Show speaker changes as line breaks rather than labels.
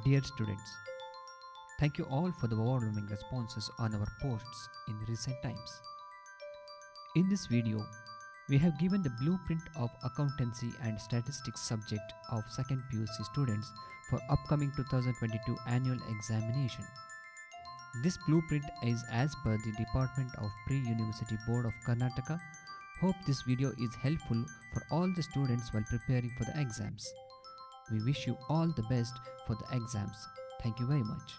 Dear students, thank you all for the overwhelming responses on our posts in recent times. In this video, we have given the blueprint of Accountancy and Statistics subject of 2nd PUC students for upcoming 2022 annual examination. This blueprint is as per the Department of Pre-University Board of Karnataka. Hope this video is helpful for all the students while preparing for the exams. We wish you all the best for the exams. Thank you very much.